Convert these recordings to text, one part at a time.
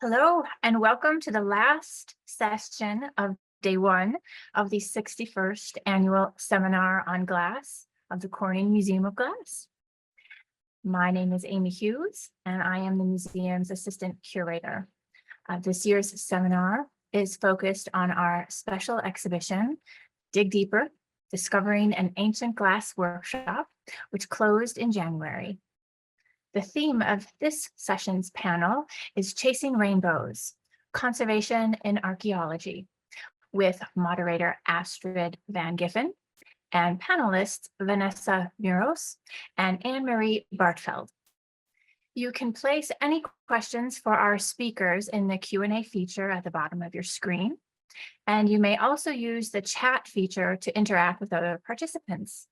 Hello, and welcome to the last session of day one of the 61st annual seminar on glass of the Corning Museum of Glass. My name is Amy Hughes, and I am the museum's assistant curator. This year's seminar is focused on our special exhibition, Dig Deeper, Discovering an Ancient Glass Workshop, which closed in January. The theme of this session's panel is Chasing Rainbows, Conservation in Archaeology, with moderator Astrid van Giffen and panelists Vanessa Muros and Annemarie Bartfeld. You can place any questions for our speakers in the Q&A feature at the bottom of your screen, and you may also use the chat feature to interact with other participants.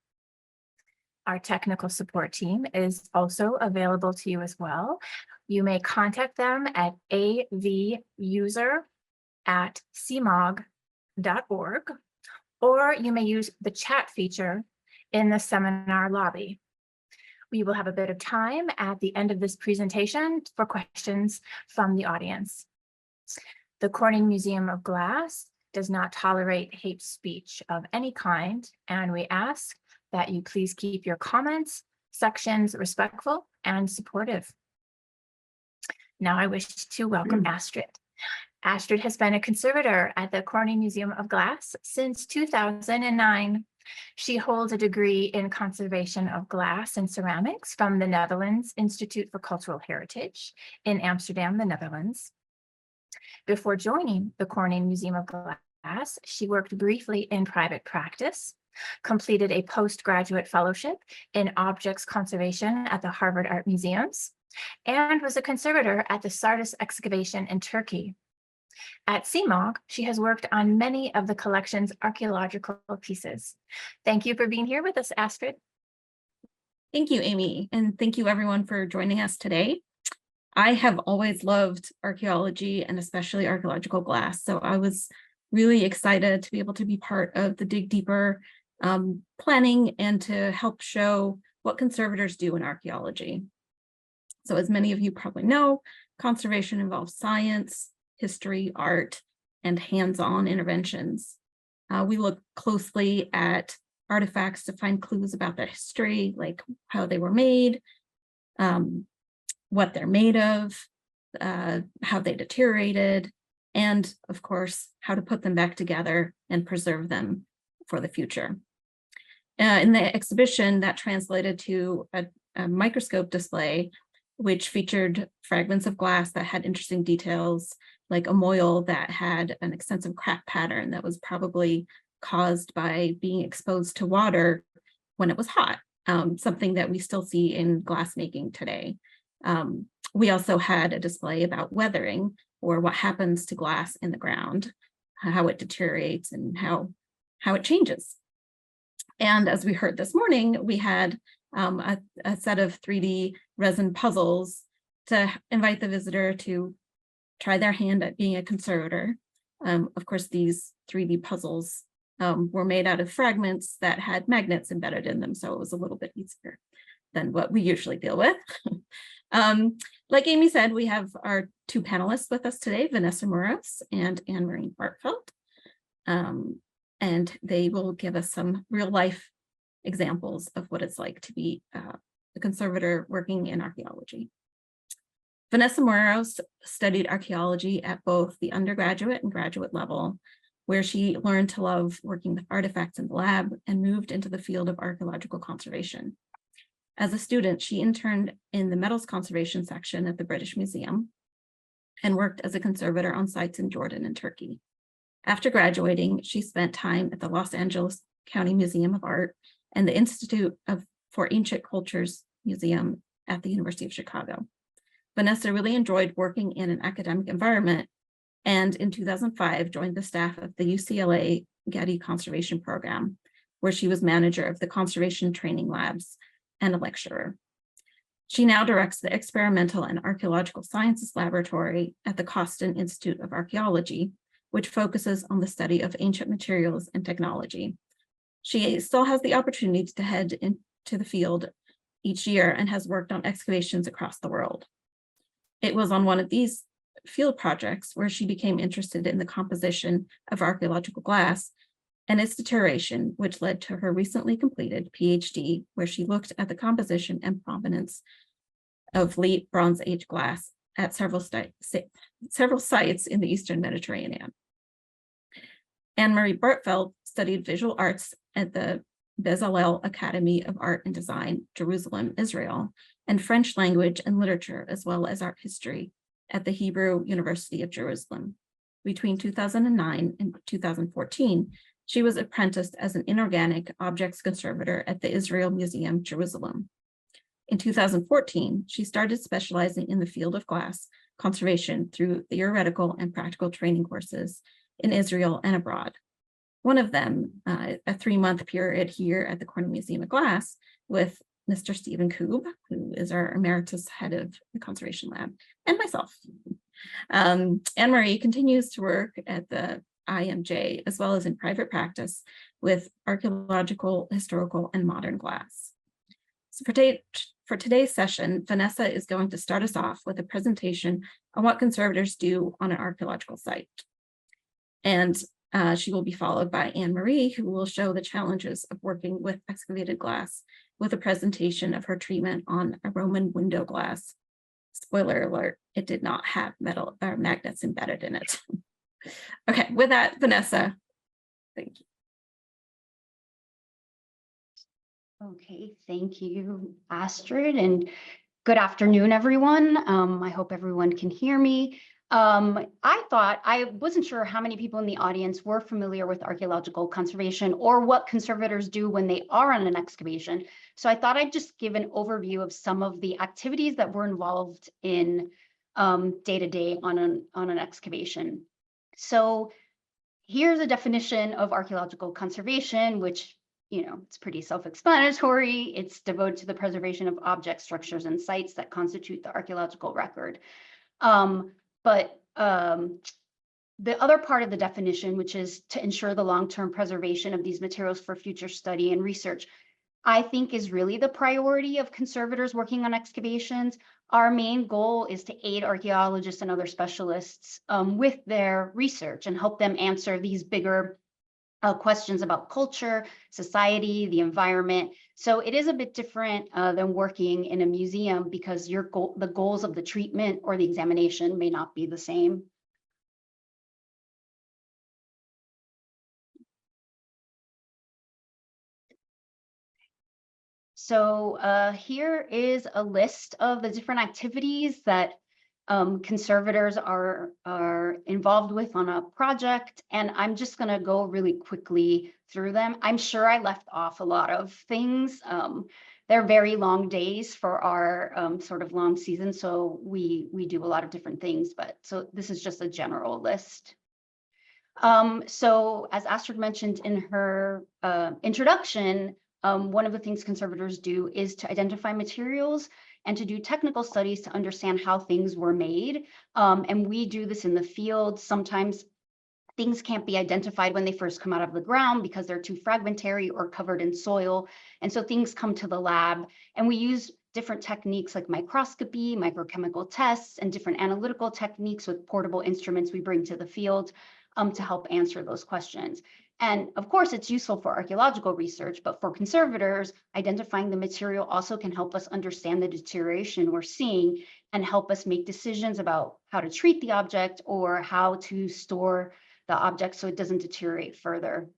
Our technical support team is also available to you as well. You may contact them at avuser@cmog.org, or you may use the chat feature in the seminar lobby. We will have a bit of time at the end of this presentation for questions from the audience. The Corning Museum of Glass does not tolerate hate speech of any kind, and we ask that you please keep your comments sections respectful and supportive. Now I wish to welcome Astrid. Astrid has been a conservator at the Corning Museum of Glass since 2009. She holds a degree in conservation of glass and ceramics from the Netherlands Institute for Cultural Heritage in Amsterdam, the Netherlands. Before joining the Corning Museum of Glass, she worked briefly in private practice, completed a postgraduate fellowship in objects conservation at the Harvard Art Museums, and was a conservator at the Sardis excavation in Turkey. At CMOG, she has worked on many of the collection's archaeological pieces. Thank you for being here with us, Astrid. Thank you, Amy, and thank you everyone for joining us today. I have always loved archaeology and especially archaeological glass, so I was really excited to be able to be part of the Dig Deeper planning and to help show what conservators do in archaeology. So as many of you probably know, conservation involves science, history, art, and hands-on interventions. We look closely at artifacts to find clues about their history, like how they were made, what they're made of, how they deteriorated, and of course, how to put them back together and preserve them for the future. In the exhibition, that translated to a microscope display, which featured fragments of glass that had interesting details, like a moil that had an extensive crack pattern that was probably caused by being exposed to water when it was hot, something that we still see in glassmaking today. We also had a display about weathering, or what happens to glass in the ground, how it deteriorates and how it changes. And as we heard this morning, we had a set of 3D resin puzzles to invite the visitor to try their hand at being a conservator. Of course, these 3D puzzles were made out of fragments that had magnets embedded in them, so it was a little bit easier than what we usually deal with. Like Amy said, we have our two panelists with us today, Vanessa Muros and Annemarie Bartfeld. And they will give us some real life examples of what it's like to be a conservator working in archaeology. Vanessa Muros studied archaeology at both the undergraduate and graduate level, where she learned to love working with artifacts in the lab and moved into the field of archaeological conservation. As a student, she interned in the metals conservation section at the British Museum and worked as a conservator on sites in Jordan and Turkey. After graduating, she spent time at the Los Angeles County Museum of Art and the Institute for Ancient Cultures Museum at the University of Chicago. Vanessa really enjoyed working in an academic environment, and in 2005 joined the staff of the UCLA Getty Conservation Program, where she was manager of the conservation training labs and a lecturer. She now directs the Experimental and Archaeological Sciences Laboratory at the Cotsen Institute of Archaeology, which focuses on the study of ancient materials and technology. She still has the opportunity to head into the field each year and has worked on excavations across the world. It was on one of these field projects where she became interested in the composition of archaeological glass and its deterioration, which led to her recently completed PhD, where she looked at the composition and provenance of late Bronze Age glass at several sites in the Eastern Mediterranean. Annemarie Bartfeld studied visual arts at the Bezalel Academy of Art and Design, Jerusalem, Israel, and French language and literature, as well as art history at the Hebrew University of Jerusalem. Between 2009 and 2014, she was apprenticed as an inorganic objects conservator at the Israel Museum, Jerusalem. In 2014, she started specializing in the field of glass conservation through theoretical and practical training courses in Israel and abroad. One of them, a 3-month period here at the Cornell Museum of Glass with Mr. Stephen Koob, who is our emeritus head of the Conservation Lab, and myself. Annemarie continues to work at the IMJ, as well as in private practice with archaeological, historical, and modern glass. So for today's session, Vanessa is going to start us off with a presentation on what conservators do on an archaeological site. And she will be followed by Annemarie, who will show the challenges of working with excavated glass with a presentation of her treatment on a Roman window glass. Spoiler alert, it did not have metal or magnets embedded in it. Okay, with that, Vanessa, thank you. Okay, thank you, Astrid, and good afternoon, everyone. I hope everyone can hear me. I wasn't sure how many people in the audience were familiar with archaeological conservation or what conservators do when they are on an excavation. So I thought I'd just give an overview of some of the activities that we're involved in day-to-day on an excavation. So here's a definition of archaeological conservation, which, you know, it's pretty self-explanatory. It's devoted to the preservation of objects, structures, and sites that constitute the archaeological record. But the other part of the definition, which is to ensure the long-term preservation of these materials for future study and research, I think is really the priority of conservators working on excavations. Our main goal is to aid archaeologists and other specialists with their research and help them answer these bigger questions about culture, society, the environment. So it is a bit different than working in a museum because the goals of the treatment or the examination may not be the same. So here is a list of the different activities that conservators are involved with on a project, and I'm just going to go really quickly through them. I'm sure I left off a lot of things. They're very long days for our sort of long season, so we do a lot of different things, but so this is just a general list. So as Astrid mentioned in her introduction, one of the things conservators do is to identify materials and to do technical studies to understand how things were made. And we do this in the field. Sometimes things can't be identified when they first come out of the ground because they're too fragmentary or covered in soil. And so things come to the lab, and we use different techniques like microscopy, microchemical tests, and different analytical techniques with portable instruments we bring to the field to help answer those questions. And of course, it's useful for archaeological research, but for conservators, identifying the material also can help us understand the deterioration we're seeing and help us make decisions about how to treat the object or how to store the object so it doesn't deteriorate further.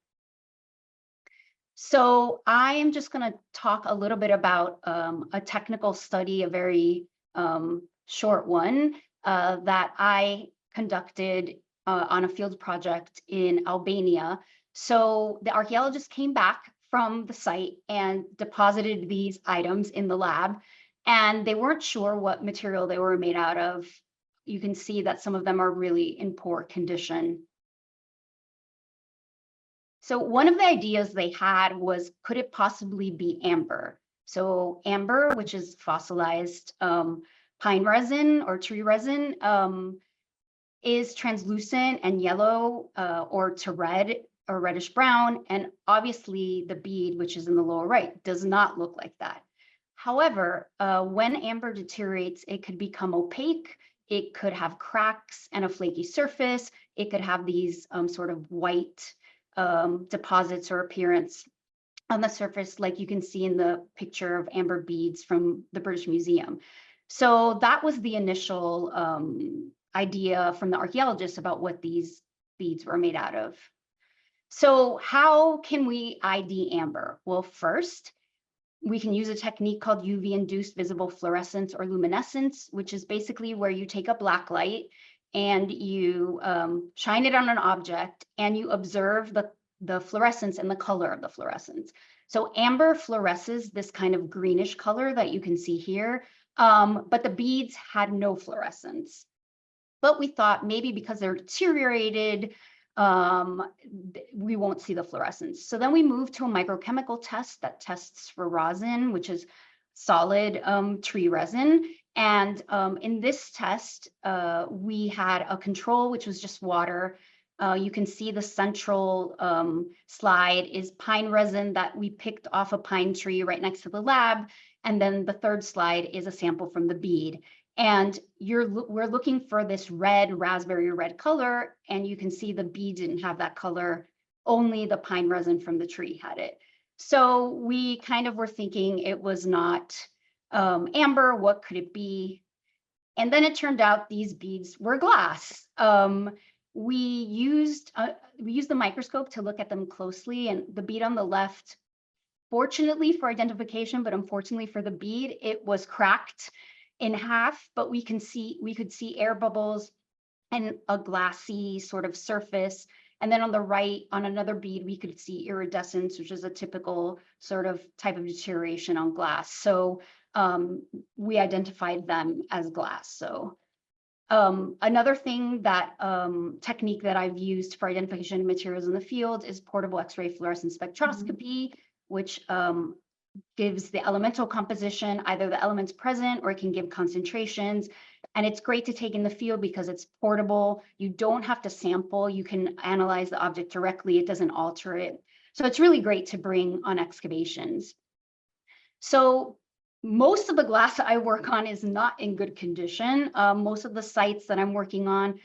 So I am just going to talk a little bit about a technical study, a very short one that I conducted on a field project in Albania. So the archaeologists came back from the site and deposited these items in the lab, and they weren't sure what material they were made out of. You can see that some of them are really in poor condition. So one of the ideas they had was, could it possibly be amber? So amber, which is fossilized pine resin or tree resin, is translucent and yellow or to red or reddish brown. And obviously the bead, which is in the lower right, does not look like that. However, when amber deteriorates, it could become opaque. It could have cracks and a flaky surface. It could have these sort of white deposits or appearance on the surface, like you can see in the picture of amber beads from the British Museum. So that was the initial idea from the archaeologists about what these beads were made out of. So how can we ID amber? Well, first, we can use a technique called UV-induced visible fluorescence or luminescence, which is basically where you take a black light and you shine it on an object and you observe the fluorescence and the color of the fluorescence. So amber fluoresces this kind of greenish color that you can see here, but the beads had no fluorescence. But we thought maybe because they're deteriorated, we won't see the fluorescence. So then we moved to a microchemical test that tests for rosin, which is solid tree resin. And in this test, we had a control, which was just water. You can see the central slide is pine resin that we picked off a pine tree right next to the lab. And then the third slide is a sample from the bead. And we're looking for this red, raspberry red color, and you can see the bead didn't have that color, only the pine resin from the tree had it. So we kind of were thinking it was not amber, what could it be? And then it turned out these beads were glass. We used the microscope to look at them closely, and the bead on the left, fortunately for identification, but unfortunately for the bead, it was cracked in half, but we could see air bubbles and a glassy sort of surface. And then on the right, on another bead, we could see iridescence, which is a typical sort of type of deterioration on glass. So we identified them as glass. So another thing that technique that I've used for identification of materials in the field is portable X-ray fluorescence spectroscopy, which gives the elemental composition, either the elements present or it can give concentrations. And it's great to take in the field because it's portable. You don't have to sample. You can analyze the object directly. It doesn't alter it. So it's really great to bring on excavations. So most of the glass I work on is not in good condition. Most of the sites that I'm working on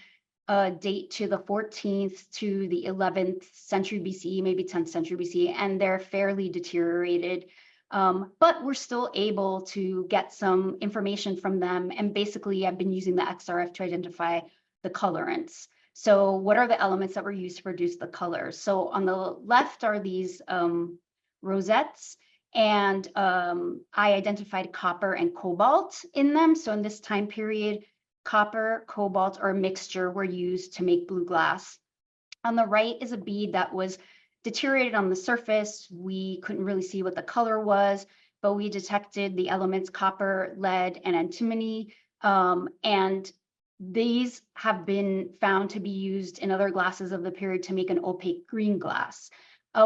date to the 14th to the 11th century BCE, maybe 10th century BCE, and they're fairly deteriorated. But we're still able to get some information from them. And basically, I've been using the XRF to identify the colorants. So what are the elements that were used to produce the colors? So on the left are these rosettes, and I identified copper and cobalt in them. So in this time period, copper, cobalt, or a mixture were used to make blue glass. On the right is a bead that was deteriorated on the surface. We couldn't really see what the color was, but we detected the elements copper, lead, and antimony. And these have been found to be used in other glasses of the period to make an opaque green glass.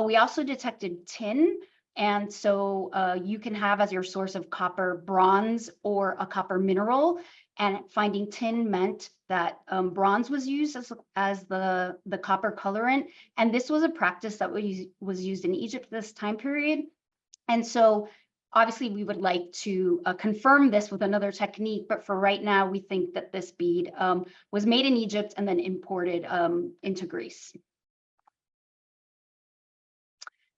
We also detected tin. And so you can have as your source of copper bronze or a copper mineral. And finding tin meant that bronze was used as the copper colorant. And this was a practice that was used in Egypt this time period. And so obviously we would like to confirm this with another technique, but for right now, we think that this bead was made in Egypt and then imported into Greece.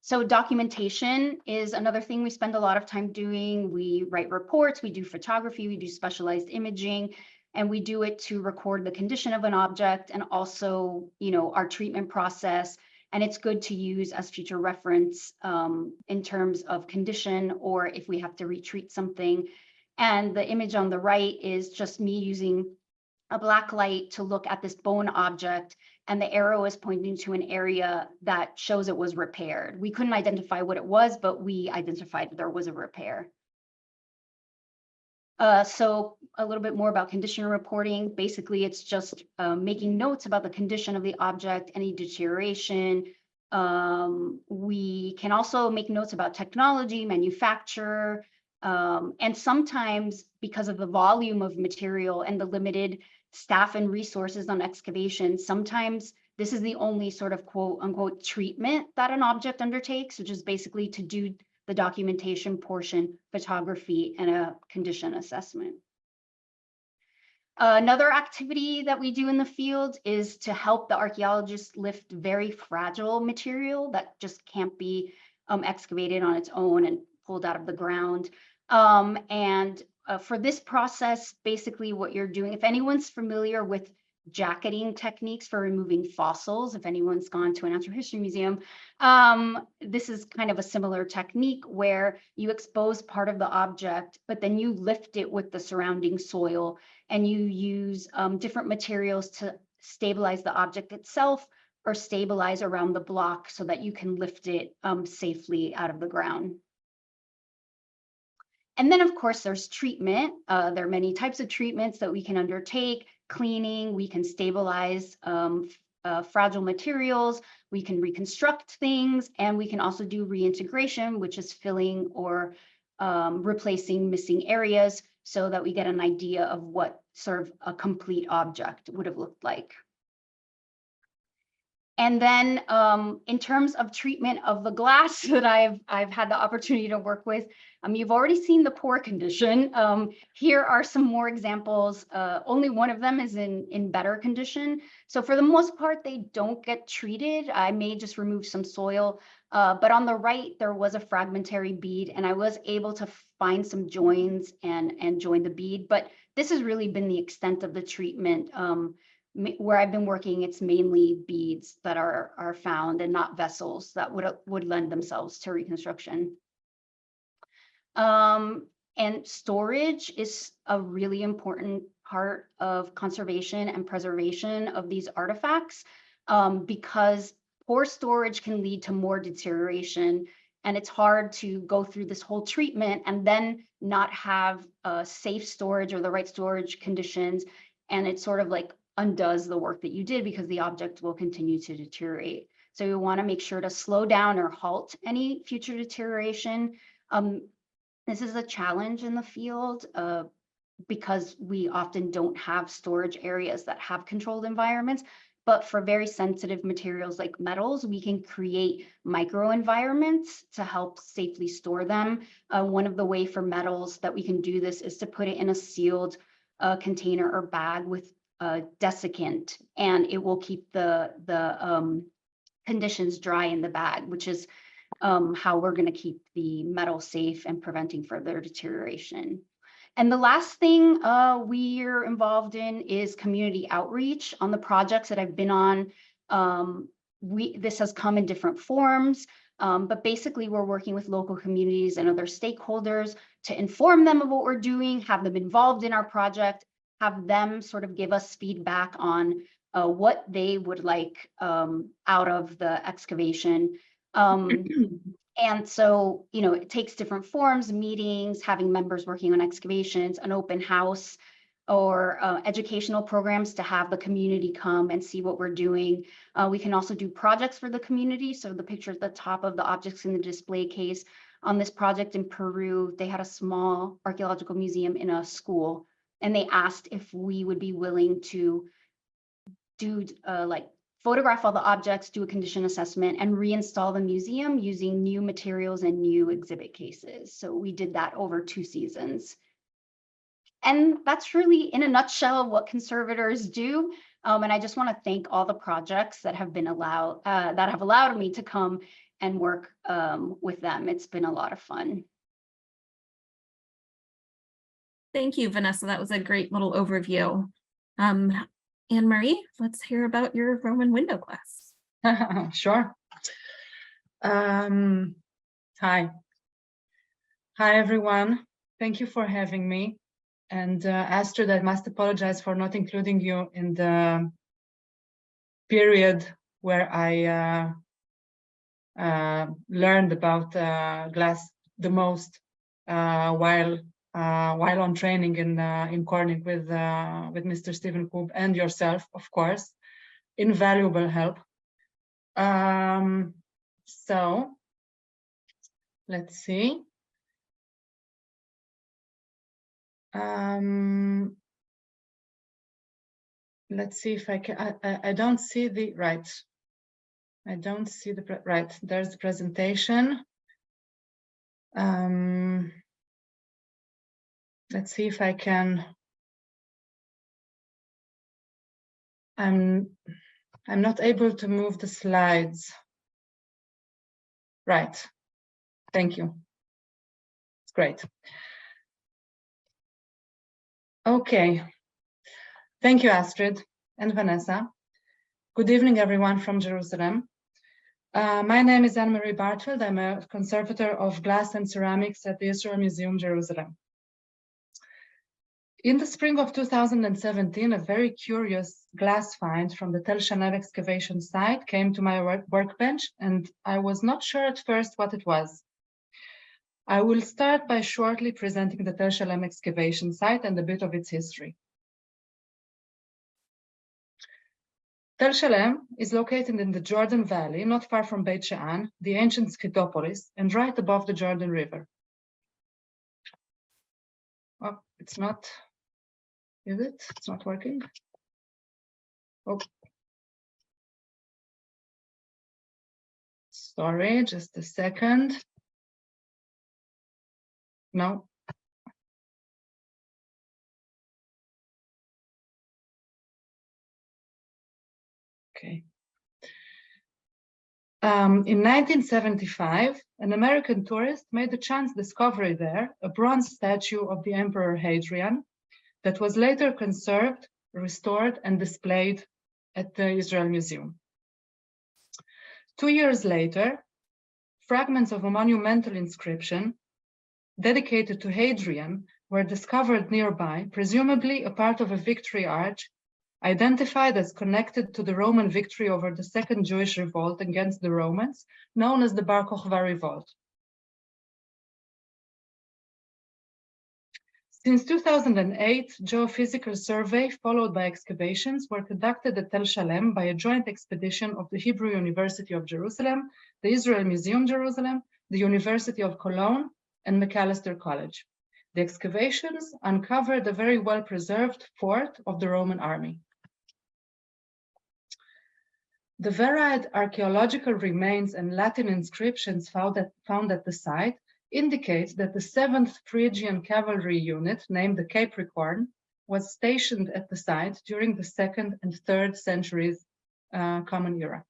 So documentation is another thing we spend a lot of time doing. We write reports, we do photography, we do specialized imaging, and we do it to record the condition of an object and also, our treatment process. And it's good to use as future reference in terms of condition or if we have to retreat something. And the image on the right is just me using a black light to look at this bone object, and the arrow is pointing to an area that shows it was repaired. We couldn't identify what it was, but we identified there was a repair. So a little bit more about condition reporting. Basically, it's just making notes about the condition of the object, any deterioration. We can also make notes about technology, manufacture, and sometimes because of the volume of material and the limited staff and resources on excavation, sometimes this is the only sort of quote unquote treatment that an object undertakes, which is basically to do the documentation portion, photography, and a condition assessment. Another activity that we do in the field is to help the archaeologists lift very fragile material that just can't be excavated on its own and pulled out of the ground. For this process, basically what you're doing, if anyone's familiar with jacketing techniques for removing fossils, if anyone's gone to a natural history museum, this is kind of a similar technique where you expose part of the object, but then you lift it with the surrounding soil, and you use different materials to stabilize the object itself or stabilize around the block so that you can lift it safely out of the ground. And then, of course, there's treatment. There are many types of treatments that we can undertake. Cleaning, we can stabilize fragile materials, we can reconstruct things, and we can also do reintegration, which is filling or replacing missing areas so that we get an idea of what sort of a complete object would have looked like. And then in terms of treatment of the glass that I've had the opportunity to work with, you've already seen the poor condition. Here are some more examples. Only one of them is in better condition. So for the most part, they don't get treated. I may just remove some soil, but on the right, there was a fragmentary bead, and I was able to find some joins and join the bead, but this has really been the extent of the treatment. Where I've been working, it's mainly beads that are found and not vessels that would lend themselves to reconstruction. And storage is a really important part of conservation and preservation of these artifacts, because poor storage can lead to more deterioration, and it's hard to go through this whole treatment and then not have safe storage or the right storage conditions, and it's sort of like undoes the work that you did because the object will continue to deteriorate. So you want to make sure to slow down or halt any future deterioration. This is a challenge in the field because we often don't have storage areas that have controlled environments. But for very sensitive materials like metals, we can create microenvironments to help safely store them. One of the ways for metals that we can do this is to put it in a sealed container or bag with desiccant, and it will keep the conditions dry in the bag, which is how we're going to keep the metal safe and preventing further deterioration. And the last thing we're involved in is community outreach on the projects that I've been on. This has come in different forms, but basically we're working with local communities and other stakeholders to inform them of what we're doing, have them involved in our project, have them sort of give us feedback on what they would like out of the excavation. And so, you know, it takes different forms, meetings, having members working on excavations, an open house, or educational programs to have the community come and see what we're doing. We can also do projects for the community. So the picture at the top of the objects in the display case on this project in Peru, they had a small archaeological museum in a school, and they asked if we would be willing to do like photograph all the objects, do a condition assessment, and reinstall the museum using new materials and new exhibit cases. So we did that over 2 seasons. And that's really, in a nutshell, what conservators do. And I just want to thank all the projects that have been allowed me to come and work with them. It's been a lot of fun. Thank you, Vanessa. That was a great little overview. Annemarie, let's hear about your Roman window glass. Sure. Hi, everyone. Thank you for having me. And Astrid, I must apologize for not including you in the period where I learned about glass the most while on training in Corning with Mr. Stephen Koob and yourself, of course. Invaluable help. So let's see. Let's see if I can. I don't see the right. I don't see the right. There's the presentation. Let's see if I can I'm not able to move the slides. Right. Thank you. It's great. Okay. Thank you, Astrid and Vanessa. Good evening, everyone from Jerusalem. My name is Annemarie Bartfeld. I'm a conservator of glass and ceramics at the Israel Museum, Jerusalem. In the spring of 2017, a very curious glass find from the Tel Shalem excavation site came to my workbench, and I was not sure at first what it was. I will start by shortly presenting the Tel Shalem excavation site and a bit of its history. Tel Shalem is located in the Jordan Valley, not far from Beit She'an, the ancient Scythopolis, and right above the Jordan River. Oh, it's not, is it? It's not working? Oh. Sorry, just a second. No. Okay. In 1975, an American tourist made a chance discovery there, a bronze statue of the Emperor Hadrian that was later conserved, restored, and displayed at the Israel Museum. 2 years later, fragments of a monumental inscription dedicated to Hadrian were discovered nearby, presumably a part of a victory arch, identified as connected to the Roman victory over the Second Jewish Revolt against the Romans, known as the Bar Kokhba Revolt. Since 2008, geophysical survey followed by excavations were conducted at Tel Shalem by a joint expedition of the Hebrew University of Jerusalem, the Israel Museum Jerusalem, the University of Cologne, and Macalester College. The excavations uncovered a very well-preserved fort of the Roman army. The varied archaeological remains and Latin inscriptions found at the site indicate that the 7th Phrygian Cavalry Unit, named the Capricorn, was stationed at the site during the 2nd and 3rd centuries Common Era.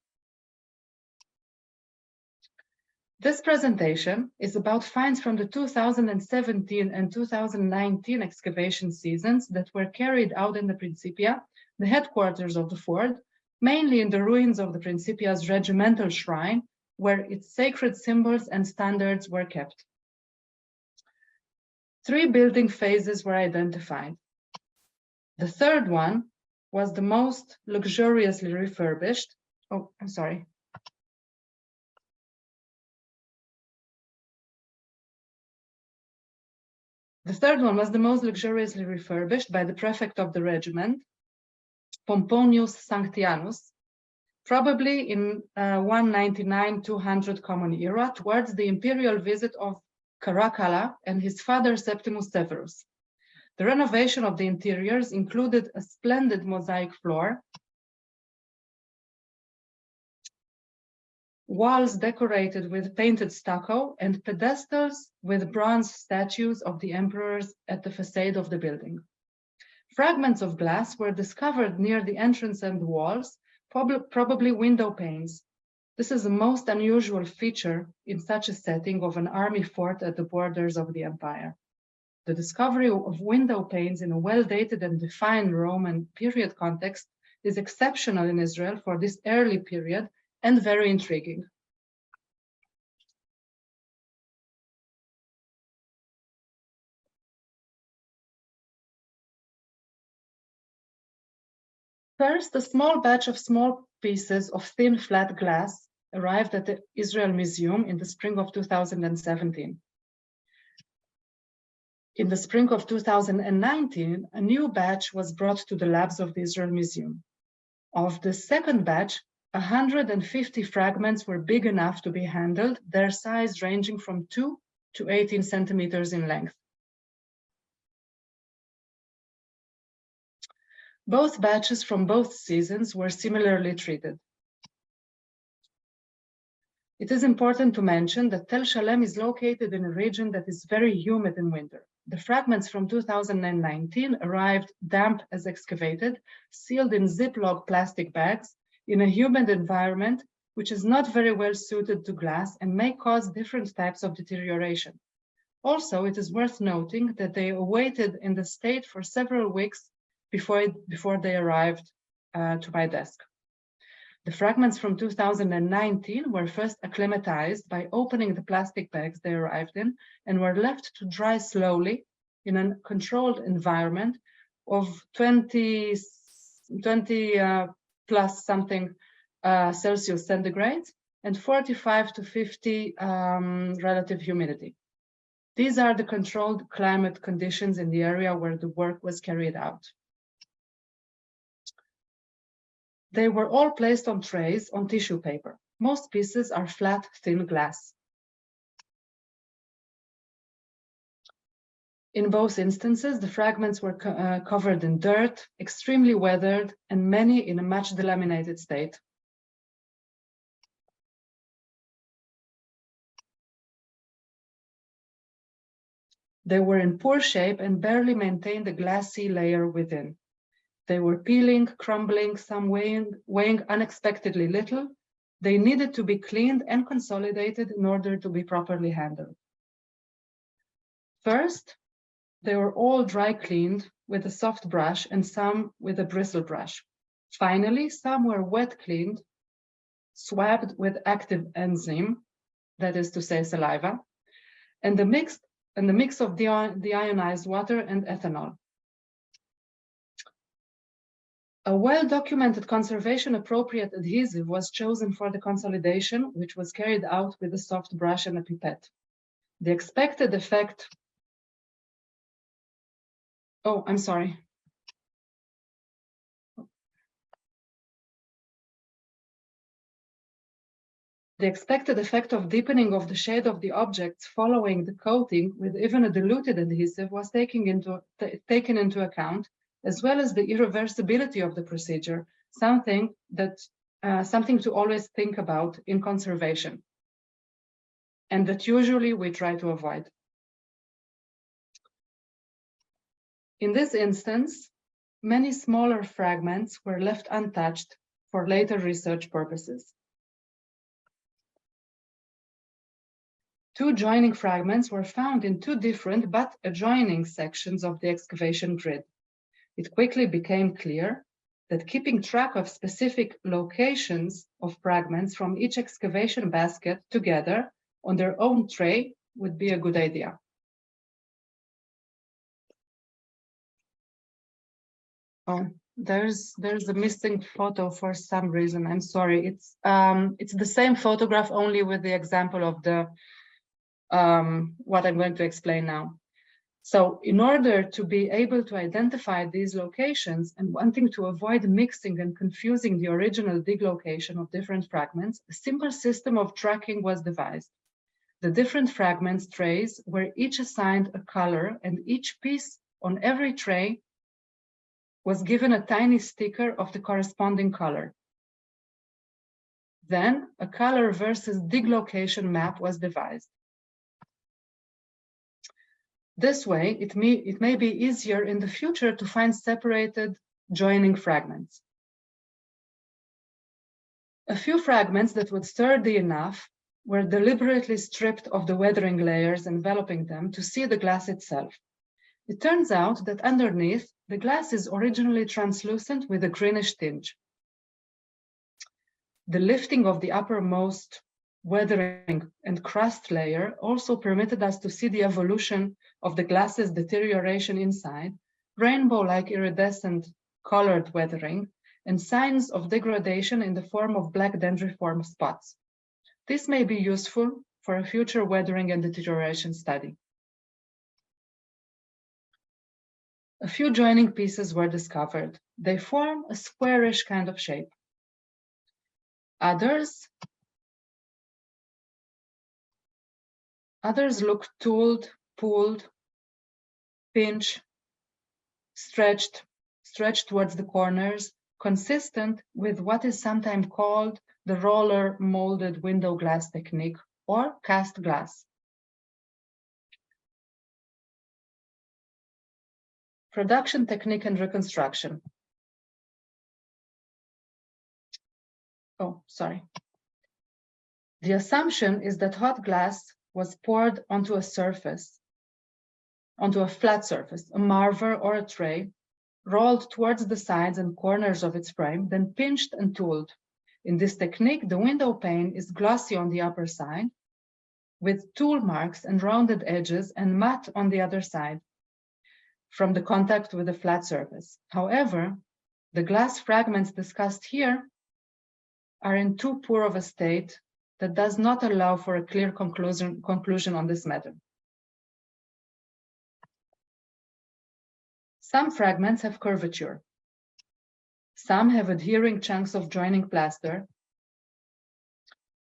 This presentation is about finds from the 2017 and 2019 excavation seasons that were carried out in the Principia, the headquarters of the fort, mainly in the ruins of the Principia's regimental shrine, where its sacred symbols and standards were kept. 3 building phases were identified. The third one was the most luxuriously refurbished. Oh, I'm sorry. The third one was the most luxuriously refurbished by the prefect of the regiment, Pomponius Sanctianus, probably in 199-200 Common Era, towards the imperial visit of Caracalla and his father Septimus Severus. The renovation of the interiors included a splendid mosaic floor, walls decorated with painted stucco, and pedestals with bronze statues of the emperors at the facade of the building. Fragments of glass were discovered near the entrance and the walls, probably window panes. This is a most unusual feature in such a setting of an army fort at the borders of the empire. The discovery of window panes in a well-dated and defined Roman period context is exceptional in Israel for this early period and very intriguing. First, a small batch of small pieces of thin flat glass arrived at the Israel Museum in the spring of 2017. In the spring of 2019, a new batch was brought to the labs of the Israel Museum. Of the second batch, 150 fragments were big enough to be handled, their size ranging from 2 to 18 centimeters in length. Both batches from both seasons were similarly treated. It is important to mention that Tel Shalem is located in a region that is very humid in winter. the fragments from 2019 arrived damp as excavated, sealed in Ziploc plastic bags in a humid environment, which is not very well suited to glass and may cause different types of deterioration. Also, it is worth noting that they awaited in the state for several weeks before they arrived to my desk. The fragments from 2019 were first acclimatized by opening the plastic bags they arrived in and were left to dry slowly in a controlled environment of 20 plus something Celsius centigrade and 45 to 50 relative humidity. These are the controlled climate conditions in the area where the work was carried out. They were all placed on trays on tissue paper. Most pieces are flat, thin glass. In both instances, the fragments were covered in dirt, extremely weathered, and many in a much delaminated state. They were in poor shape and barely maintained the glassy layer within. They were peeling, crumbling, some weighing unexpectedly little. They needed to be cleaned and consolidated in order to be properly handled. First, they were all dry cleaned with a soft brush and some with a bristle brush. Finally, some were wet cleaned, swabbed with active enzyme, that is to say saliva, and the mix of deionized water and ethanol. A well-documented conservation-appropriate adhesive was chosen for the consolidation, which was carried out with a soft brush and a pipette. The expected effect... Oh, I'm sorry. The expected effect of deepening of the shade of the objects following the coating with even a diluted adhesive was taken into account, as well as the irreversibility of the procedure, something to always think about in conservation, and that usually we try to avoid. In this instance, many smaller fragments were left untouched for later research purposes. Two joining fragments were found in two different but adjoining sections of the excavation grid. It quickly became clear that keeping track of specific locations of fragments from each excavation basket together on their own tray would be a good idea. Oh, there's a missing photo for some reason. I'm sorry. It's the same photograph, only with the example of the what I'm going to explain now. So in order to be able to identify these locations and wanting to avoid mixing and confusing the original dig location of different fragments, a simple system of tracking was devised. The different fragments trays were each assigned a color, and each piece on every tray was given a tiny sticker of the corresponding color. Then a color versus dig location map was devised. This way, it may be easier in the future to find separated joining fragments. A few fragments that were sturdy enough were deliberately stripped of the weathering layers enveloping them to see the glass itself. It turns out that underneath, the glass is originally translucent with a greenish tinge. The lifting of the uppermost weathering and crust layer also permitted us to see the evolution of the glass's deterioration inside, rainbow-like iridescent colored weathering, and signs of degradation in the form of black dendriform spots. This may be useful for a future weathering and deterioration study. A few joining pieces were discovered. They form a squarish kind of shape. Others look tooled, pulled, pinched, stretched towards the corners, consistent with what is sometimes called the roller molded window glass technique or cast glass. Production technique and reconstruction. Oh, sorry. The assumption is that hot glass was poured onto a surface, onto a flat surface, a marver or a tray, rolled towards the sides and corners of its frame, then pinched and tooled. In this technique, the window pane is glossy on the upper side, with tool marks and rounded edges, and matte on the other side from the contact with the flat surface. However, the glass fragments discussed here are in too poor of a state that does not allow for a clear conclusion on this matter. Some fragments have curvature. Some have adhering chunks of joining plaster.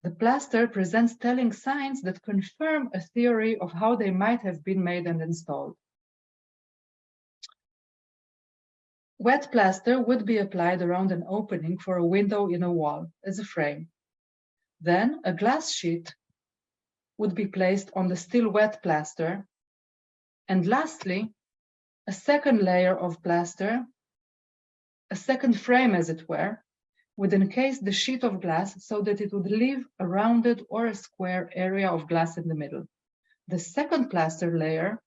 The plaster presents telling signs that confirm a theory of how they might have been made and installed. Wet plaster would be applied around an opening for a window in a wall as a frame. Then a glass sheet would be placed on the still wet plaster. And lastly, a second layer of plaster, a second frame as it were, would encase the sheet of glass so that it would leave a rounded or a square area of glass in the middle. The second plaster layer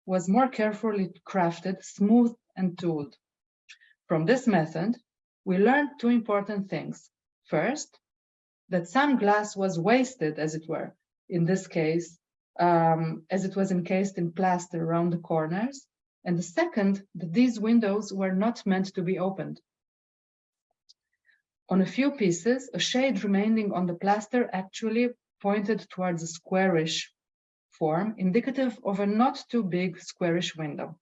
was more carefully crafted, smooth and tooled. From this method, we learned two important things. First, that some glass was wasted, as it were, in this case, as it was encased in plaster around the corners. And the second, that these windows were not meant to be opened. On a few pieces, a shade remaining on the plaster actually pointed towards a squarish form, indicative of a not too big squarish window.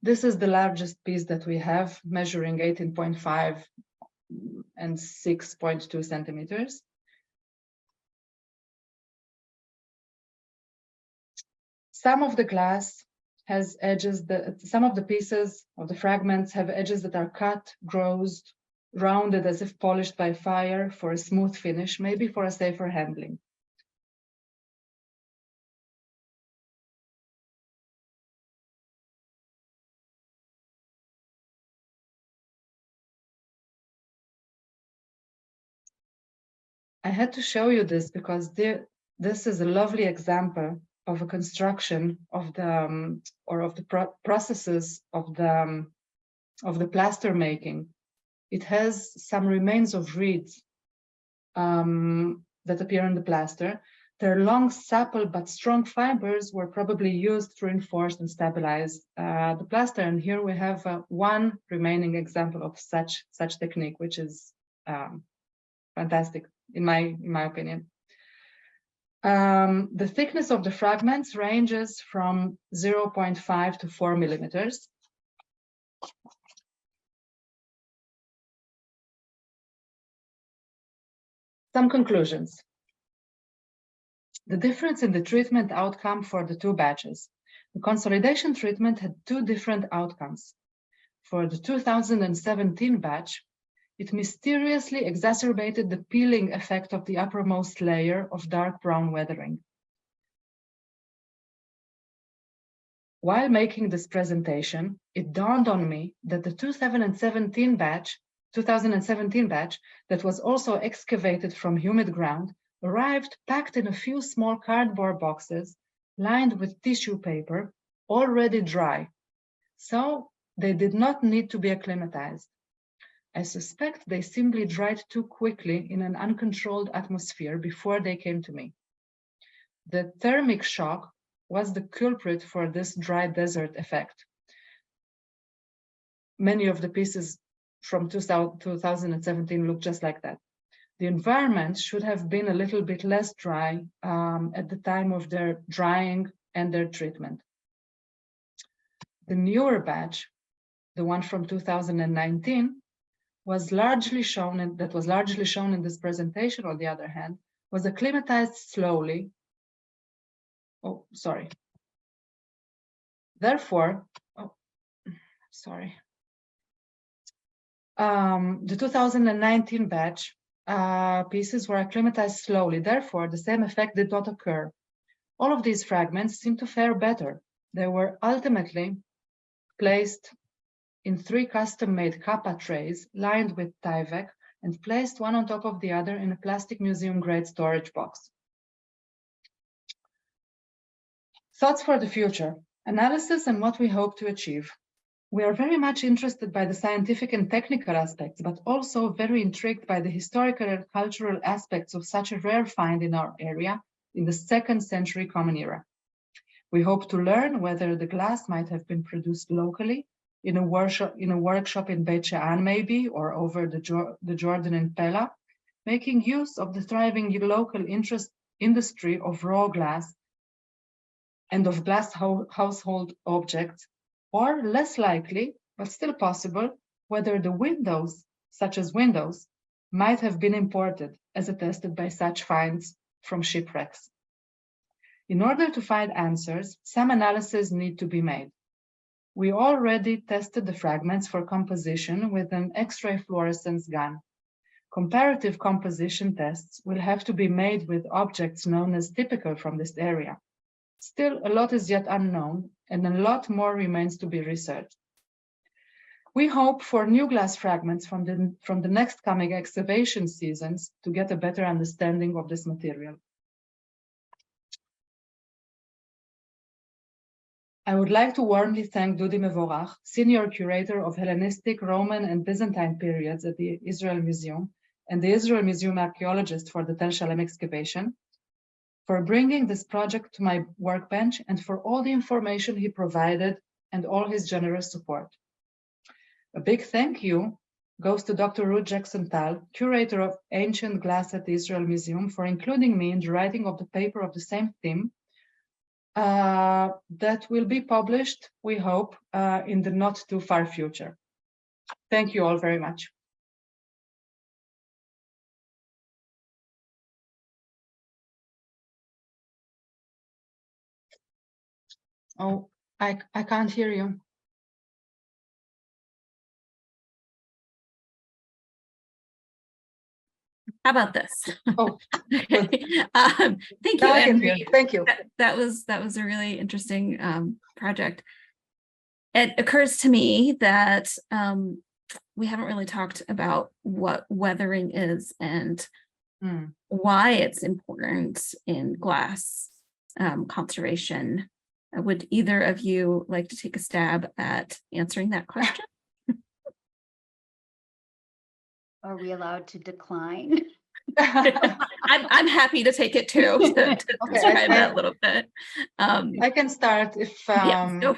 This is the largest piece that we have, measuring 18.5 and 6.2 centimeters. Some of the glass has edges that, some of the pieces of the fragments have edges that are cut, grooved, rounded as if polished by fire for a smooth finish, maybe for a safer handling. I had to show you this because this is a lovely example of a construction of the or of the processes of the plaster making. It has some remains of reeds that appear in the plaster. Their long, supple but strong fibers were probably used to reinforce and stabilize the plaster. And here we have one remaining example of such technique, which is fantastic in my opinion. The thickness of the fragments ranges from 0.5 to 4 millimeters. Some conclusions. The difference in the treatment outcome for the two batches. The consolidation treatment had two different outcomes. For the 2017 batch, it mysteriously exacerbated the peeling effect of the uppermost layer of dark brown weathering. While making this presentation, it dawned on me that the 2017 batch that was also excavated from humid ground arrived packed in a few small cardboard boxes lined with tissue paper, already dry. So they did not need to be acclimatized. I suspect they simply dried too quickly in an uncontrolled atmosphere before they came to me. The thermic shock was the culprit for this dry desert effect. Many of the pieces from 2017 look just like that. The environment should have been a little bit less dry at the time of their drying and their treatment. The newer batch, the one from 2019, was largely shown in this presentation, on the other hand, was acclimatized slowly. Oh, sorry. Therefore, the 2019 batch pieces were acclimatized slowly. Therefore, the same effect did not occur. All of these fragments seem to fare better. They were ultimately placed in 3 custom-made kappa trays lined with Tyvek and placed one on top of the other in a plastic museum-grade storage box. Thoughts for the future. Analysis and what we hope to achieve. We are very much interested by the scientific and technical aspects, but also very intrigued by the historical and cultural aspects of such a rare find in our area in the 2nd century Common Era. We hope to learn whether the glass might have been produced locally in a workshop in Beit She'an maybe, or over the Jordan in Pella, making use of the thriving local industry of raw glass and of glass household objects, or less likely, but still possible, whether the windows, such as windows, might have been imported as attested by such finds from shipwrecks. In order to find answers, some analyses need to be made. We already tested the fragments for composition with an X-ray fluorescence gun. Comparative composition tests will have to be made with objects known as typical from this area. Still, a lot is yet unknown, and a lot more remains to be researched. We hope for new glass fragments from the next coming excavation seasons to get a better understanding of this material. I would like to warmly thank Dudi Mevorach, Senior Curator of Hellenistic, Roman, and Byzantine periods at the Israel Museum, and the Israel Museum Archaeologist for the Tel Shalem excavation, for bringing this project to my workbench and for all the information he provided and all his generous support. A big thank you goes to Dr. Ruth Jackson-Tal, Curator of Ancient Glass at the Israel Museum, for including me in the writing of the paper of the same theme that will be published, we hope, in the not too far future. Thank you all very much. Oh, I can't hear you. How about this? Oh, Okay. Thank you, now I can hear. Annemarie. Thank you. That was a really interesting project. It occurs to me that we haven't really talked about what weathering is and why it's important in glass conservation. Would either of you like to take a stab at answering that question? Are we allowed to decline? I'm happy to take it too, to describe that a little bit. I can start if yeah,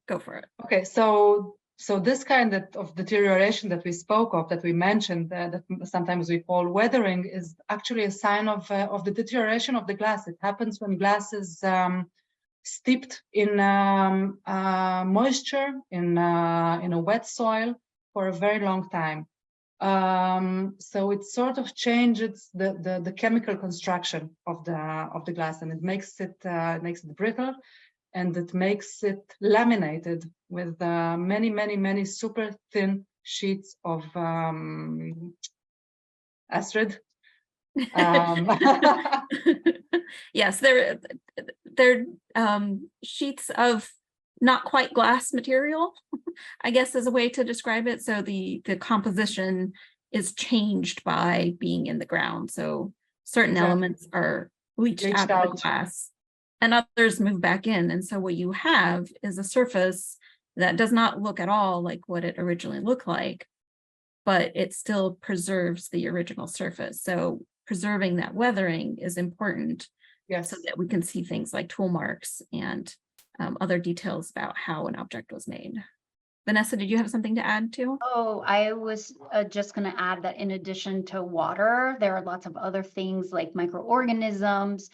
go for it. Okay, so this kind of deterioration that we spoke of, that we mentioned, that sometimes we call weathering, is actually a sign of the deterioration of the glass. It happens when glass is steeped in moisture, in a wet soil for a very long time. So it sort of changes the chemical construction of the glass, and it makes it brittle, and it makes it laminated with many super thin sheets of Astrid. Yes, they're sheets of not quite glass material, I guess is a way to describe it. So the composition is changed by being in the ground. So certain elements are leached out of the glass and others move back in. And so what you have is a surface that does not look at all like what it originally looked like, but it still preserves the original surface. So preserving that weathering is important. Yes. So that we can see things like tool marks and other details about how an object was made. Vanessa, did you have something to add too? Oh, I was just going to add that in addition to water, there are lots of other things like microorganisms,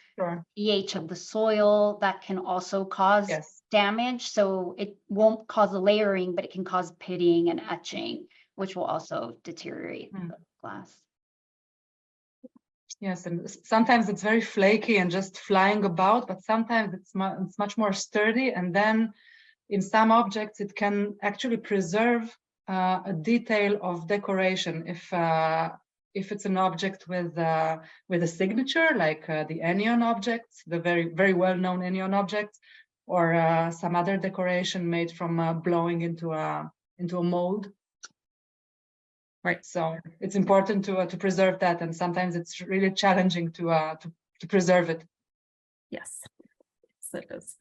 pH of the soil that can also cause damage. So it won't cause a layering, but it can cause pitting and etching, which will also deteriorate the glass. Yes, and sometimes it's very flaky and just flying about, but sometimes it's much more sturdy. And then in some objects, it can actually preserve a detail of decoration. If it's an object with a signature, like the anion objects, the very well-known anion objects, or some other decoration made from blowing into a mold. Right. So it's important to preserve that, and sometimes it's really challenging to preserve it. Yes, yes, it is.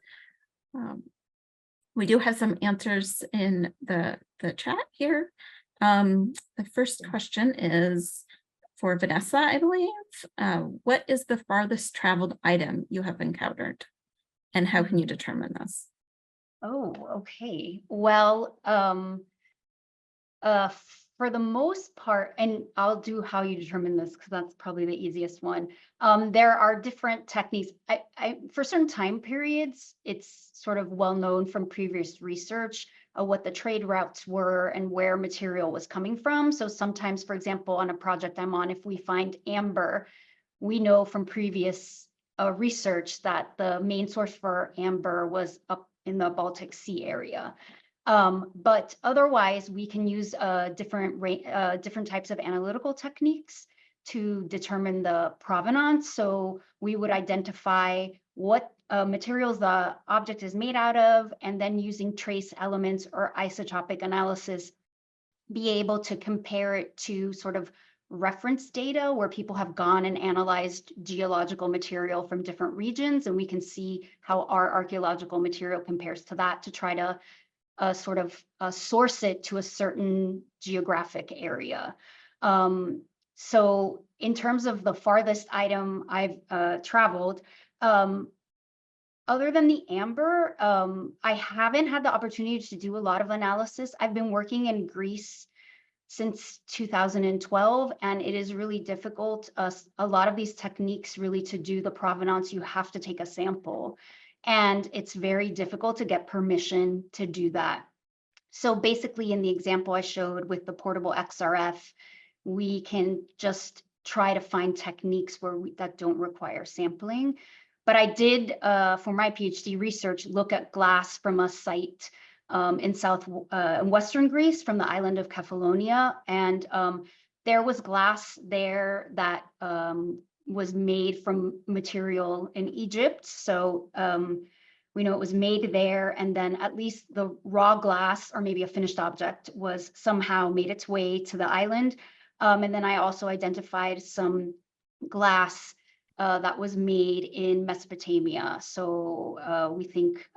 We do have some answers in the chat here. The first question is for Vanessa, I believe. What is the farthest traveled item you have encountered, and how can you determine this? Oh, okay. Well, for the most part, and I'll do how you determine this because that's probably the easiest one. There are different techniques. For certain time periods, it's sort of well known from previous research what the trade routes were and where material was coming from. So sometimes, for example, on a project I'm on, if we find amber, we know from previous research that the main source for amber was up in the Baltic Sea area. But otherwise, we can use different types of analytical techniques to determine the provenance. So we would identify what materials the object is made out of, and then using trace elements or isotopic analysis, be able to compare it to sort of reference data where people have gone and analyzed geological material from different regions, and we can see how our archaeological material compares to that to try to sort of source it to a certain geographic area. So in terms of the farthest item I've traveled, other than the amber, I haven't had the opportunity to do a lot of analysis. I've been working in Greece since 2012, and it is really difficult. A lot of these techniques, really, to do the provenance, you have to take a sample. And it's very difficult to get permission to do that. So basically, in the example I showed with the portable XRF, we can just try to find techniques that don't require sampling. But I did, for my PhD research, look at glass from a site in Western Greece, from the island of Kefalonia. And there was glass there that was made from material in Egypt. So we know it was made there, and then at least the raw glass, or maybe a finished object, was somehow made its way to the island. And then I also identified some glass that was made in Mesopotamia. So we think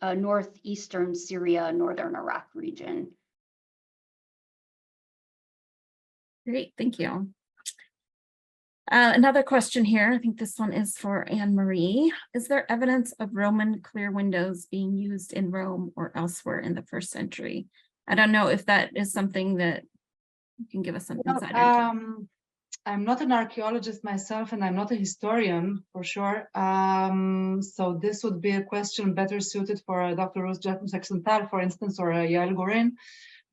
northeastern Syria, northern Iraq region. Great, thank you. Another question here, I think this one is for Annemarie. Is there evidence of Roman clear windows being used in Rome or elsewhere in the 1st century? I don't know if that is something that you can give us some insight into. I'm not an archaeologist myself, and I'm not a historian for sure. So this would be a question better suited for Dr. Ruth Jackson-Tal, for instance, or Yael Gorin.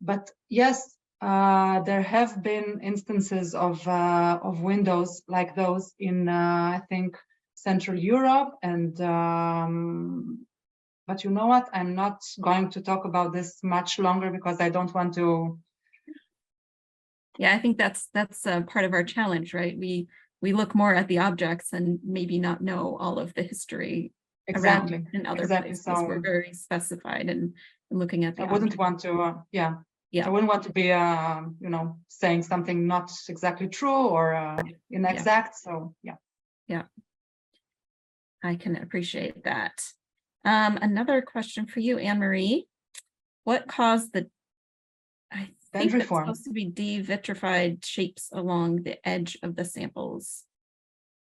But yes, there have been instances of windows like those in, I think, Central Europe. And but you know what? I'm not going to talk about this much longer because I don't want to. Yeah, I think that's part of our challenge, right? We look more at the objects and maybe not know all of the history Exactly. around in other Exactly. places. So we're very specified and looking at the I wouldn't want to, yeah. I wouldn't want to be, you know, saying something not exactly true or inexact. So yeah. I can appreciate that. Another question for you, Annemarie. What caused the, I think it's supposed to be devitrified shapes along the edge of the samples?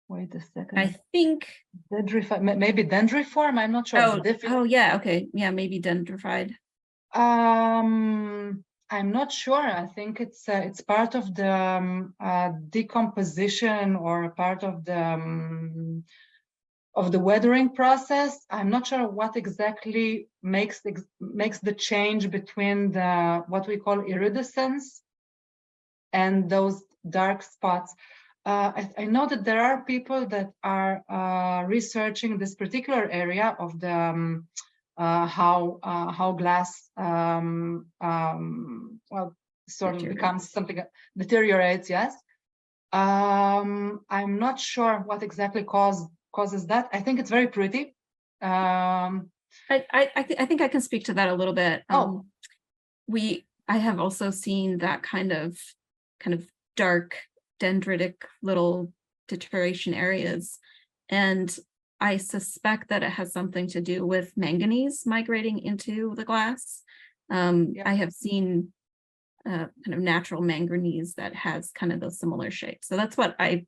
Wait a second. I think maybe dendriform. I'm not sure. Oh yeah, okay, yeah, maybe dendrified. I'm not sure. I think it's part of the decomposition or part of the weathering process. I'm not sure what exactly makes the change between what we call iridescence and those dark spots. I know that there are people that are researching this particular area of the how glass well, sort of becomes something that deteriorates. Yes. I'm not sure what exactly causes that. I think it's very pretty. I think I can speak to that a little bit. Oh. I have also seen that kind of dark dendritic little deterioration areas, and I suspect that it has something to do with manganese migrating into the glass. I have seen kind of natural manganese that has kind of those similar shapes. So that's what I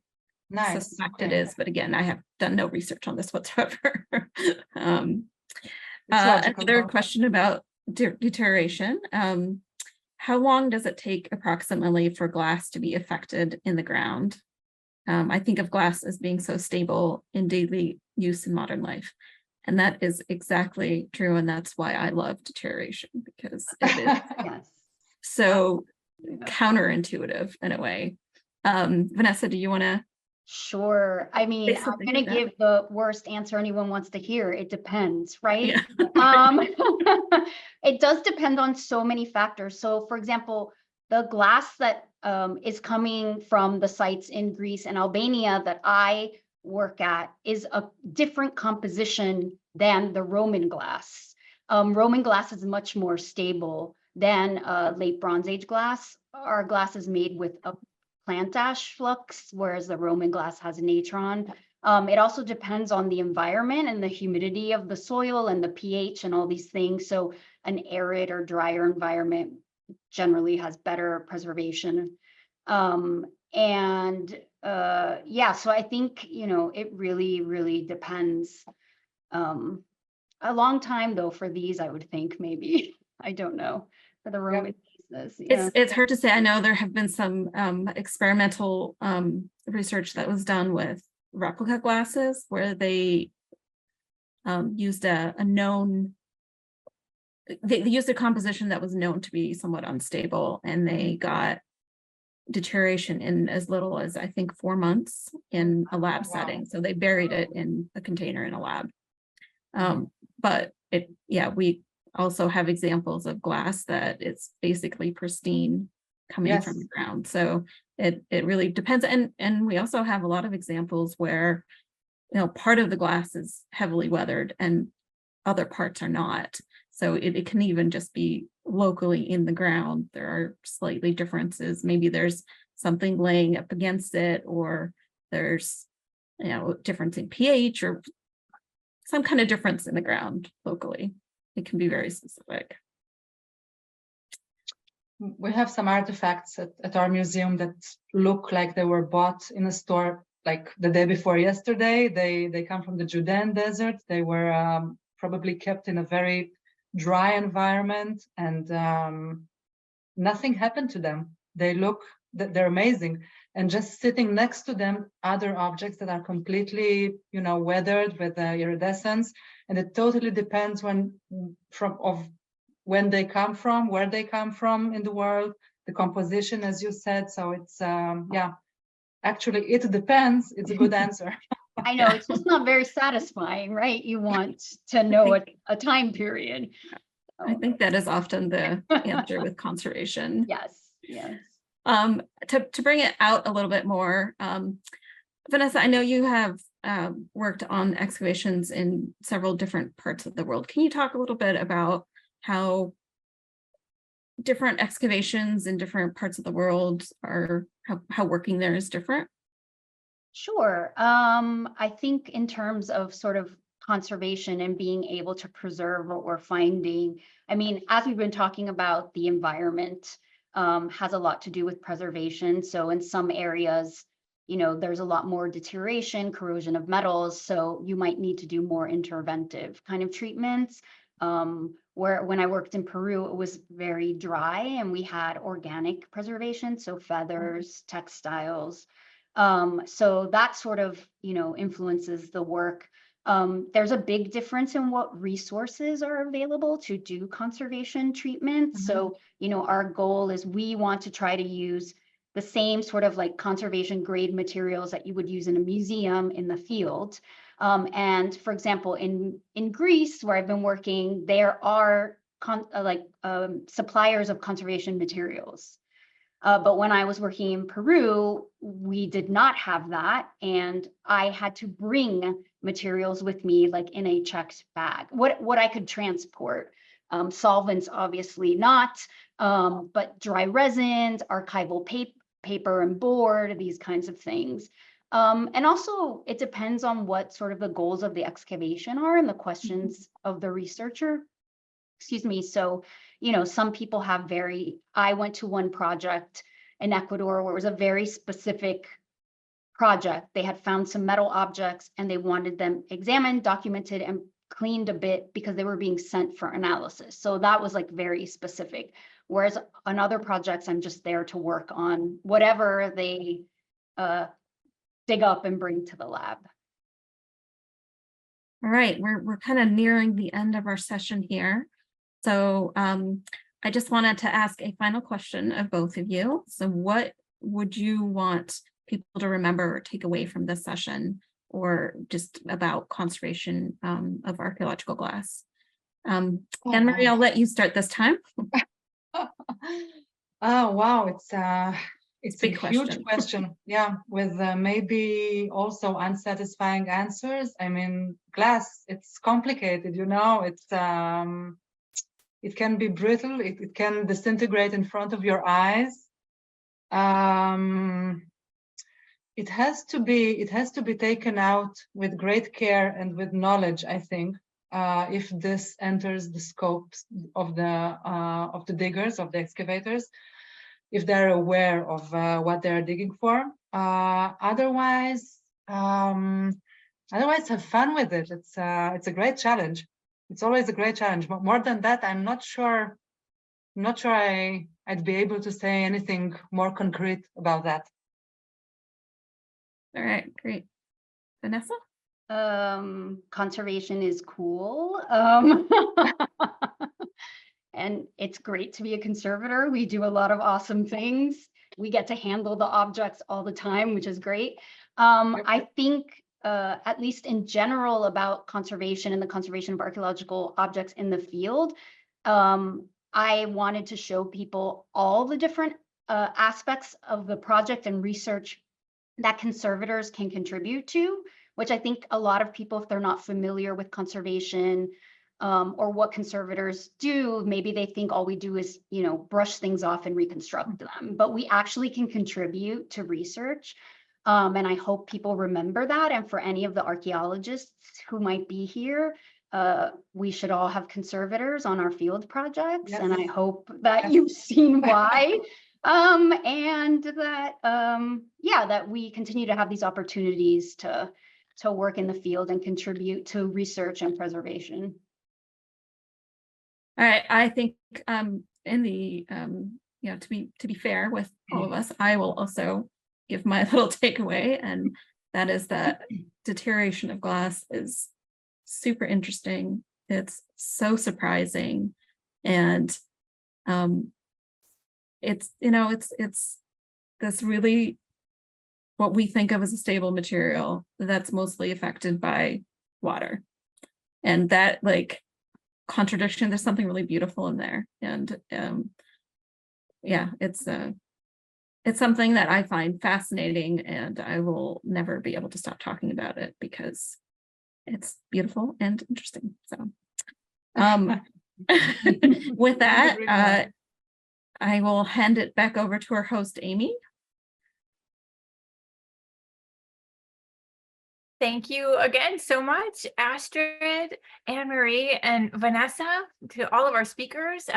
suspect it is. But again, I have done no research on this whatsoever. Another question about deterioration. How long does it take approximately for glass to be affected in the ground? I think of glass as being so stable in daily use in modern life. And that is exactly true. And that's why I love deterioration, because it is Yes. so counterintuitive in a way. Vanessa, do you want to? Sure. I mean, I'm going to give the worst answer anyone wants to hear. It depends, right? Yeah. It does depend on so many factors. So for example, the glass that is coming from the sites in Greece and Albania that I work at is a different composition than the Roman glass. Roman glass is much more stable than late Bronze Age glass. Our glass is made with a plant ash flux, whereas the Roman glass has natron. It also depends on the environment and the humidity of the soil and the pH and all these things. So an arid or drier environment generally has better preservation. Yeah, so I think, it really, really depends. A long time though for these, I would think maybe, I don't know, for the Roman pieces. Yeah. It's hard to say. I know there have been some experimental research that was done with replica glasses where they used a known, they used a composition that was known to be somewhat unstable, and they got deterioration in as little as I think 4 months in a lab setting. So they buried it in a container in a lab. But we also have examples of glass that it's basically pristine coming from the ground. So it really depends. And we also have a lot of examples where, part of the glass is heavily weathered and other parts are not. So it can even just be locally in the ground. There are slightly differences. Maybe there's something laying up against it, or there's, difference in pH or some kind of difference in the ground locally. It can be very specific. We have some artifacts at our museum that look like they were bought in a store like the day before yesterday. They come from the Judean desert. They were probably kept in a very dry environment, and nothing happened to them. They're amazing. And just sitting next to them, other objects that are completely, weathered with iridescence. And it totally depends when they come from, where they come from in the world, the composition, as you said. So it's, actually, it depends. It's a good answer. I know, it's just not very satisfying, right? You want to know a time period. I think that is often the answer with conservation. Yes. To bring it out a little bit more, Vanessa, I know you have worked on excavations in several different parts of the world. Can you talk a little bit about how different excavations in different parts of the world are, how working there is different? Sure. I think in terms of sort of conservation and being able to preserve what we're finding, I mean, as we've been talking about, the environment has a lot to do with preservation. So in some areas, there's a lot more deterioration, corrosion of metals. So you might need to do more interventive kind of treatments. Where when I worked in Peru, it was very dry and we had organic preservation. So feathers, textiles. So that sort of, influences the work. There's a big difference in what resources are available to do conservation treatments. So, our goal is we want to try to use the same sort of like conservation grade materials that you would use in a museum in the field. And for example, in Greece, where I've been working, there are suppliers of conservation materials. But when I was working in Peru, we did not have that. And I had to bring materials with me, like in a checked bag. What I could transport, solvents, obviously not, but dry resins, archival paper and board, these kinds of things. And also it depends on what sort of the goals of the excavation are and the questions of the researcher. Excuse me. So, you know, some people have I went to one project in Ecuador where it was a very specific project. They had found some metal objects and they wanted them examined, documented, and cleaned a bit because they were being sent for analysis. So that was like very specific. Whereas on other projects, I'm just there to work on whatever they dig up and bring to the lab. All right, we're kind of nearing the end of our session here. So I just wanted to ask a final question of both of you. So what would you want people to remember or take away from this session, or just about conservation of archaeological glass? Annemarie, I'll let you start this time. Oh, wow, it's a Big huge question. Yeah, with maybe also unsatisfying answers. I mean, glass, it's complicated, you know, it's it can be brittle, it can disintegrate in front of your eyes. It has to be taken out with great care and with knowledge, I think, if this enters the scopes of the diggers, of the excavators, if they're aware of what they're digging for. Otherwise, have fun with it. It's a great challenge. It's always a great challenge. But more than that, I'm not sure I'd be able to say anything more concrete about that. All right, great. Vanessa? Conservation is cool. And it's great to be a conservator. We do a lot of awesome things. We get to handle the objects all the time, which is great. I think, at least in general, about conservation and the conservation of archaeological objects in the field, I wanted to show people all the different aspects of the project and research that conservators can contribute to, which I think a lot of people, if they're not familiar with conservation or what conservators do, maybe they think all we do is, you know, brush things off and reconstruct them, but we actually can contribute to research. And I hope people remember that. And for any of the archaeologists who might be here, we should all have conservators on our field projects. Yes. And I hope that you've seen why. And that, yeah, that we continue to have these opportunities to work in the field and contribute to research and preservation. All right, I think in the you know, to be fair with all of us, I will also give my little takeaway, and that is that deterioration of glass is super interesting. It's so surprising, and it's, you know, it's this really what we think of as a stable material that's mostly affected by water, and that, like, contradiction, there's something really beautiful in there. And yeah, it's something that I find fascinating, and I will never be able to stop talking about it because it's beautiful and interesting. So with that, I will hand it back over to our host, Amy. Thank you again so much, Astrid, Annemarie, and Vanessa, to all of our speakers,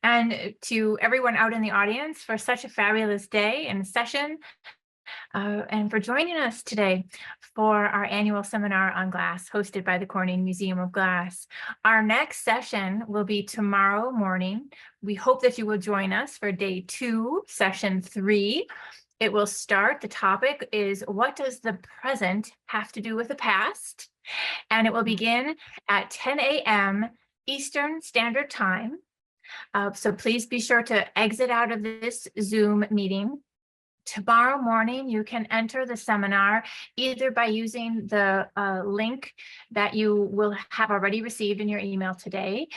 and to everyone out in the audience for such a fabulous day and session, and for joining us today for our annual seminar on glass hosted by the Corning Museum of Glass. Our next session will be tomorrow morning. We hope that you will join us for day 2, session 3. It will start, the topic is, what does the present have to do with the past? And it will begin at 10 a.m. Eastern Standard Time. So please be sure to exit out of this Zoom meeting. Tomorrow morning, you can enter the seminar either by using the link that you will have already received in your email today,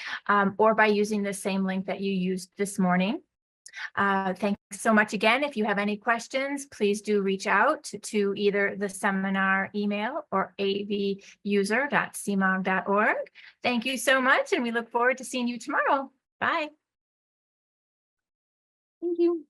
or by using the same link that you used this morning. Thanks so much again. If you have any questions, please do reach out to either the seminar email or avuser.cmog.org. Thank you so much, and we look forward to seeing you tomorrow. Bye. Thank you.